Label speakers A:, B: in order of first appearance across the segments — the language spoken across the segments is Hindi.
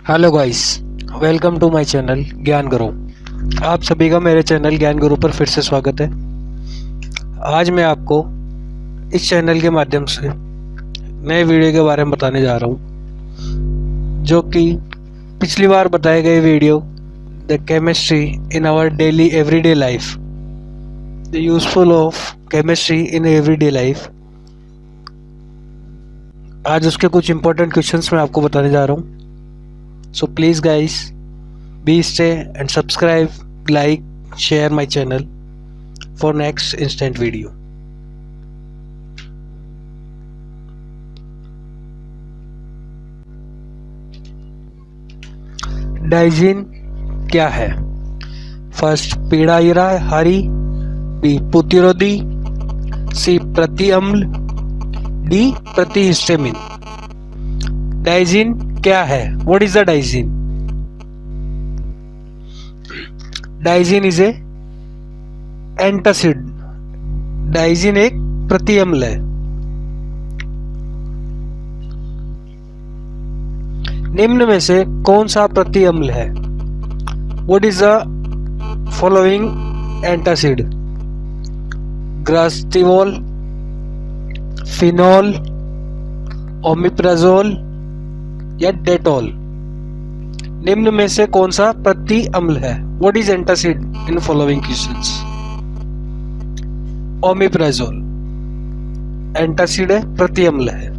A: Hello guys, welcome to my channel Gyan Guru. आप सभी का मेरे चैनल ज्ञान गुरु पर फिर से स्वागत है। आज मैं आपको इस चैनल के माध्यम से नए वीडियो के बारे में बताने जा रहा हूँ, जो कि पिछली बार बताए गए video the chemistry in our daily everyday life, the useful of chemistry in everyday life. आज उसके कुछ इंपॉर्टेंट क्वेश्चंस मैं आपको बताने जा रहा हूँ। So please guys, be stay and subscribe, like, share my channel for next instant video. Digene क्या है? फर्स्ट, पीड़ा हारी, बी प्रतिरोधी, सी प्रति अम्ल, डी प्रतिहिस्टामिन। डाइजीन क्या है? What is the Digene? Digene is a antacid. Digene एक प्रति अम्ल है। निम्न में से कौन सा प्रति अम्ल है? What is the following antacid? ग्रास्टिवोल, फिनोल, ओमिप्राजोल या डेटोल। निम्न में से कौन सा प्रति अम्ल है? What is antacid in following questions? Omeprazole antacid है, प्रति अम्ल है।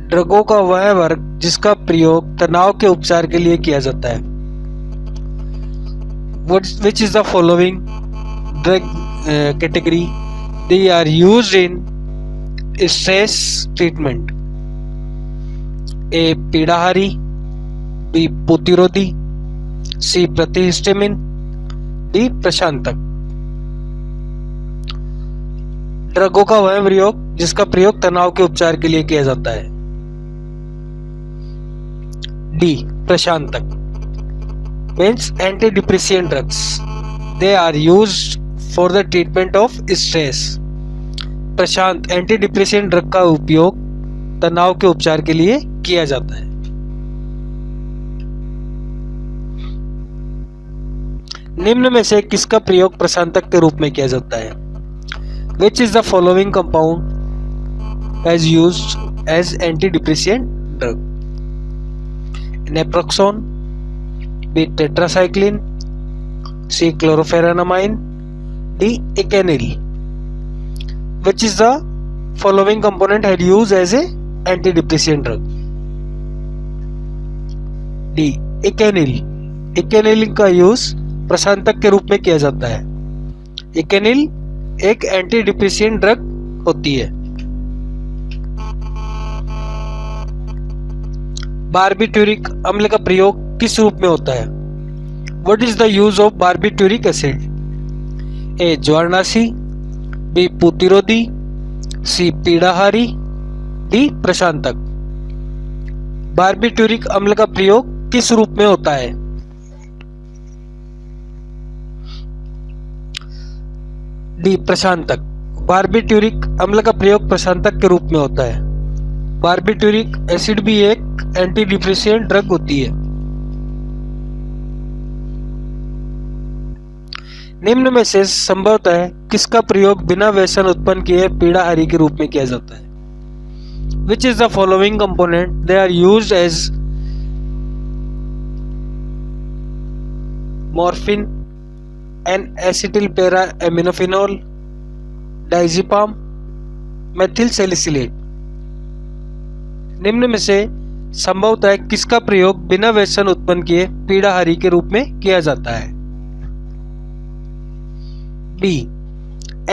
A: ड्रगों का वह वर्ग जिसका प्रयोग तनाव के उपचार के लिए किया जाता है। Which is the following drug category? They are used in stress treatment. A पीड़ाहारी, बी प्रतिरोधी, सी प्रतिहिस्टामिन, डी प्रशांतक। ड्रगों का वह प्रयोग जिसका प्रयोग तनाव के उपचार के लिए किया जाता है। डी प्रशांतक means antidepressant drugs. They are used for the treatment of stress. Prashant antidepressant drug का उपयोग तनाव के उपचार के लिए किया जाता है। निम्न में से किसका प्रयोग प्रशांतक के रूप में किया जाता है? Which is the following compound as used as antidepressant drug? Naproxen, B tetracycline, C chlorpheniramine, D ecanyl. Which is the following component had used as a antidepressant drug? D ecanyl. ecanyl का यूज प्रशांतक के रूप में किया जाता है। ecanyl एक एंटीडिप्रेसेंट ड्रग होती है। बारबिटूरिक अम्ल का प्रयोग किस रूप में होता है? What is the use of barbituric acid? A ज्वारनाशी, बी प्रतिरोधी, सी पीड़ाहारी, डी प्रशांतक। बारबिटूरिक अम्ल का प्रयोग किस रूप में होता है? डी प्रशांतक। बारबिटूरिक अम्ल का प्रयोग प्रशांतक के रूप में होता है। बारबिटूरिक एसिड भी एक एंटीडिप्रेसेंट ड्रग होती है। निम्न में से संभवतः किसका प्रयोग बिना व्यसन उत्पन्न किए पीड़ाहारी के रूप में किया जाता है? Which is the following component they are used as morphine, N-acetyl-para-aminophenol, diazepam, methyl salicylate। निम्न में से संभवतः किसका प्रयोग बिना व्यसन उत्पन्न किए पीड़ाहारी के रूप में किया जाता है? बी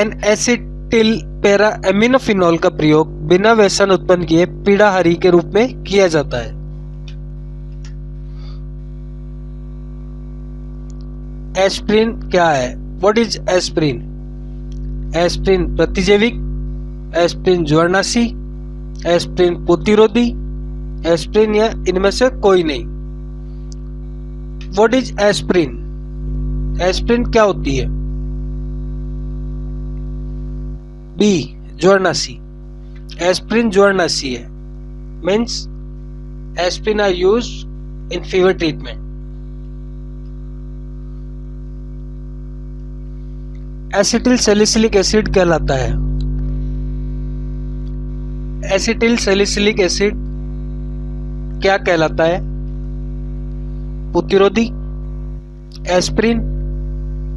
A: N-acetyl-para-aminophenol का प्रयोग बिना व्यसन उत्पन्न किए पीड़ाहारी के रूप में किया जाता है। एस्प्रिन क्या है? What is aspirin? एस्प्रिन प्रतिजैविक, एस्प्रिन ज्वारनाशी, एस्प्रिन प्रतिरोधी, एस्प्रिन या इनमें से कोई नहीं। What is aspirin? एस्प्रिन क्या होती है? बी ज्वारनाशी। एस्प्रिन ज्वारनाशी है, means aspirin are used in fever treatment. Acetyl salicylic acid कहलाता है। एसिटिल सैलिसिलिक एसिड क्या कहलाता है? प्रतिरोधी, एस्प्रिन,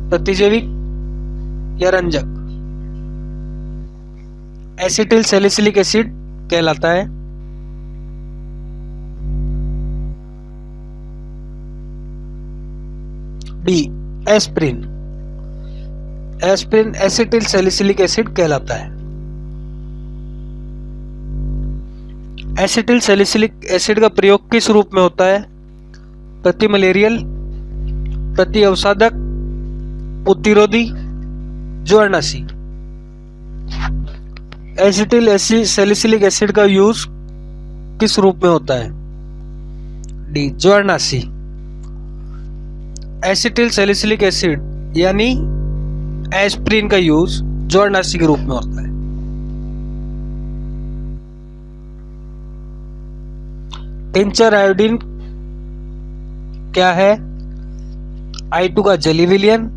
A: प्रतिजैविक या रंजक? एसिटिल सैलिसिलिक एसिड कहलाता है D, aspirin. Aspirin acetyl salicylic acid कहलाता है। एसिटिल सैलिसिलिक एसिड का प्रयोग किस रूप में होता है? प्रति मलेरियल, प्रति अवसादक, प्रतिरोधी, ज्वारनाशी। एसिटिल सैलिसिलिक एसिड का यूज किस रूप में होता है? डी, ज्वारनाशी। एसिटिल सैलिसिलिक एसिड यानी एस्प्रिन का यूज ज्वारनाशी के रूप में होता है। टिंचर आयोडीन क्या है? I2 का जलीय विलयन,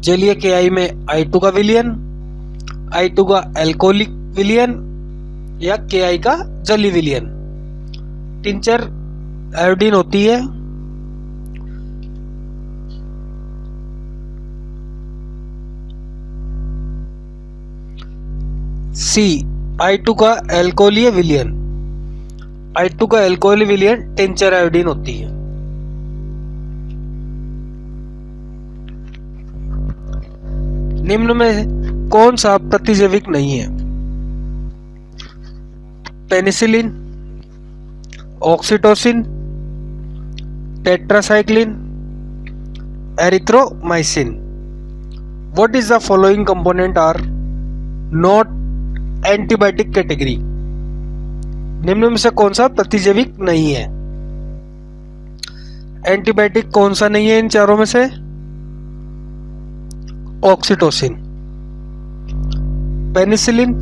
A: जलीय KI में I2 का विलयन, I2 का एल्कोहलिक विलयन या KI का जलीय विलयन। टिंचर आयोडीन होती है C, I2 का एल्कोहलीय विलयन। I2 का एल्कोहलीय विलयन टिंचर आयोडीन होती है। निम्न में कौन सा प्रतिजैविक नहीं है? Penicillin, oxytocin, tetracycline, erythromycin. What is the following component are not antibiotic category? निम्न में से कौन सा प्रतिजैविक नहीं है? एंटीबायोटिक कौन सा नहीं है इन चारों में से? ऑक्सीटोसिन। पेनिसिलिन,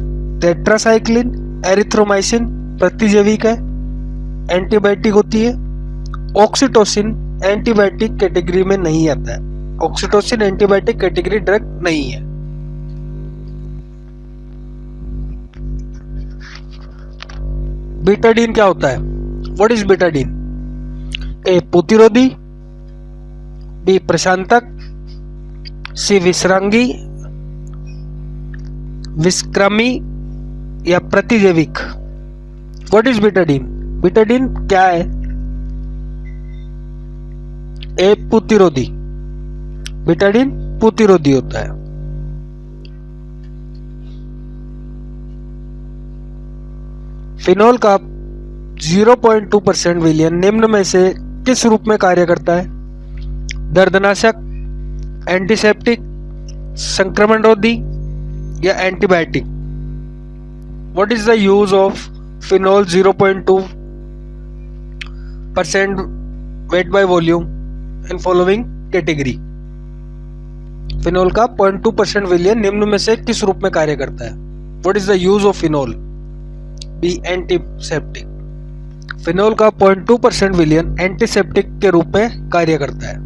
A: टेट्रासाइक्लिन, एरिथ्रोमाइसिन प्रतिजैविक है, एंटीबायोटिक होती है। ऑक्सीटोसिन एंटीबायोटिक कैटेगरी में नहीं आता है। ऑक्सीटोसिन एंटीबायोटिक कैटेगरी ड्रग नहीं है। बीटाडीन क्या होता है? What is Betadine? ए, प्रतिरोधी, बी, प्रशांतक, सी, विश्रांगी, विश्रामी या प्रतिजैविक? What is Betadine? बीटाडीन क्या है? ए, प्रतिरोधी। बीटाडीन प्रतिरोधी होता है। फिनोल का 0.2% विलयन निम्न में से किस रूप में कार्य करता है? दर्दनाशक, एंटीसेप्टिक, संक्रमण रोधी या antibiotic? What is the use of phenol 0.2% weight by volume in following category? Phenol का 0.2% विलयन निम्न में से किस रूप में कार्य करता है? What is the use of phenol? B, antiseptic. Phenol का 0.2% विलयन एंटीसेप्टिक के रूप में कार्य करता है।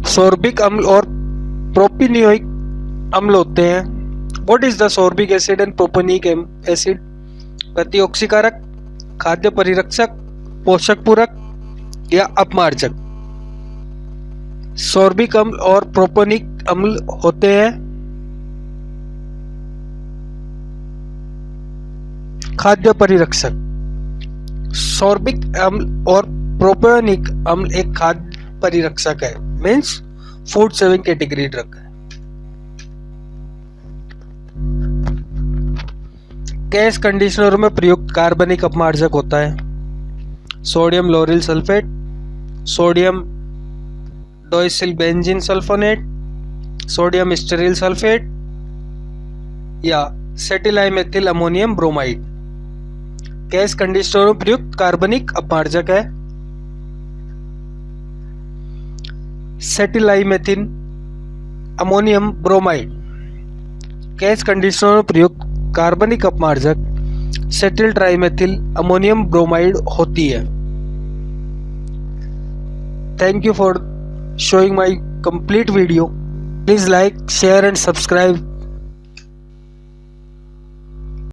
A: सोर्बिक अम्ल और प्रोपिनियोइक अम्ल होते हैं। What is the sorbic acid and propionic acid? प्रतिऑक्सीकारक, खाद्य परिरक्षक, पोषक पूरक या अपमार्जक? सोर्बिक अम्ल और प्रोपिनिक अम्ल होते हैं खाद्य परिरक्षक। सोर्बिक अम्ल और प्रोपियोनिक अम्ल एक खाद्य परिरक्षक है, means food saving category drug है। गैस कंडीशनरों में प्रयुक्त कार्बनिक अपमार्जक होता है sodium lauryl sulphate, sodium dodecyl benzene sulphonate, sodium stearyl sulphate या सेटिलाइमेथिल अमोनियम ब्रोमाइड। गैस कंडीशनरों में प्रयुक्त कार्बनिक अपमार्जक है cetyltrimethyl ammonium bromide. Gas conditioner में प्रयुक्त कार्बनिक अपमार्जक सेटिल ट्राइमेथिल अमोनियम ब्रोमाइड होती है। Thank you for showing my complete video. Please like, share and subscribe